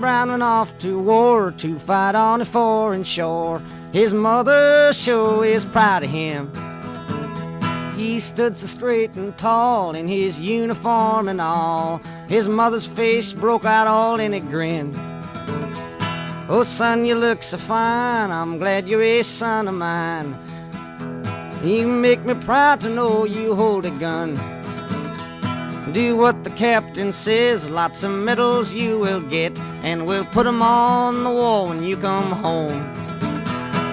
Brown went off to war to fight on a foreign shore. His mother sure is proud of him. He stood so straight and tall in his uniform and all. His mother's face broke out all in a grin. Oh, son, you look so fine, I'm glad you're a son of mine. You make me proud to know you hold a gun. Do what the captain says, lots of medals you will get, and we'll put 'em on the wall when you come home.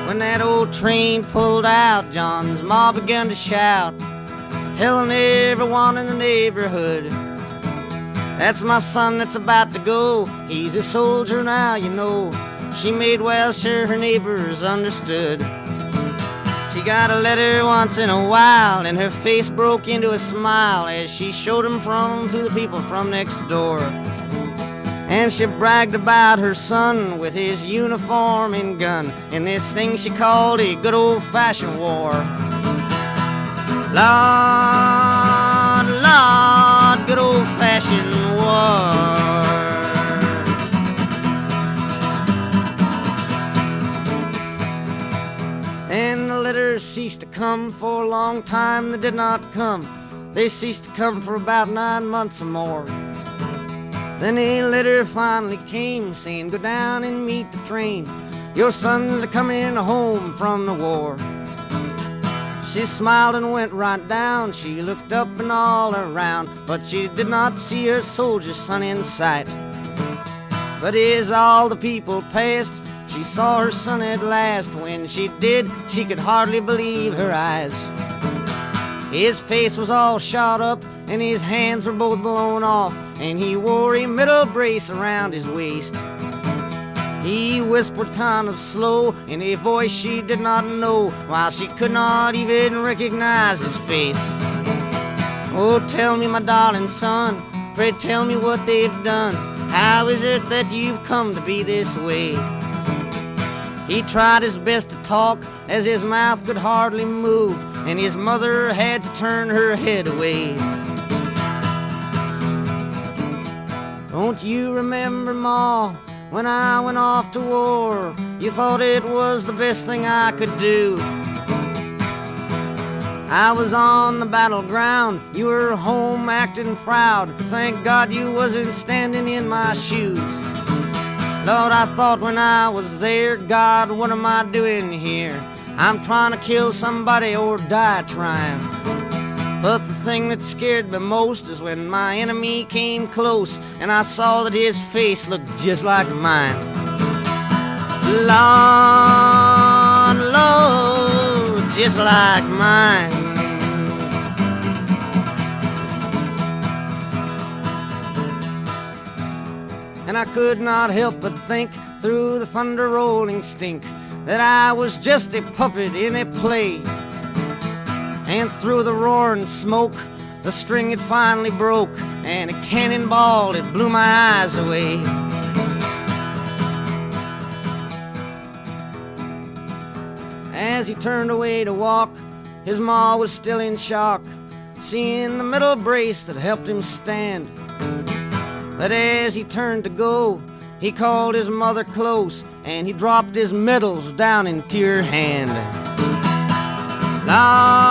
When that old train pulled out, John's ma began to shout, telling everyone in the neighborhood, that's my son that's about to go. He's a soldier now, you know. She made well sure her neighbors understood. She got a letter once in a while, and her face broke into a smile as she showed him from to the people from next door. And she bragged about her son with his uniform and gun, and this thing she called a good old-fashioned war. Lord, Lord, good old-fashioned war. And the letters ceased to come for a long time. They did not come. They ceased to come for about 9 months or more. Then a letter finally came saying, go down and meet the train. Your sons are coming home from the war. She smiled and went right down. She looked up and all around, but she did not see her soldier son in sight. But as all the people passed, she saw her son at last. When she did, she could hardly believe her eyes. His face was all shot up, and his hands were both blown off, and he wore a metal brace around his waist. He whispered kind of slow in a voice she did not know, while she could not even recognize his face. Oh, tell me, my darling son, pray tell me what they've done. How is it that you've come to be this way? He tried his best to talk, as his mouth could hardly move, and his mother had to turn her head away. Don't you remember, Ma, when I went off to war? You thought it was the best thing I could do. I was on the battleground, you were home acting proud. Thank God you wasn't standing in my shoes. Lord, I thought when I was there, God, what am I doing here? I'm trying to kill somebody or die trying. But the thing that scared me most is when my enemy came close and I saw that his face looked just like mine. Lord, Lord, just like mine. And I could not help but think through the thunder rolling stink that I was just a puppet in a play. And through the roaring smoke, the string it finally broke, and a cannonball, it blew my eyes away. As he turned away to walk, his ma was still in shock, seeing the metal brace that helped him stand. But as he turned to go, he called his mother close, and he dropped his medals down into her hand. Lord,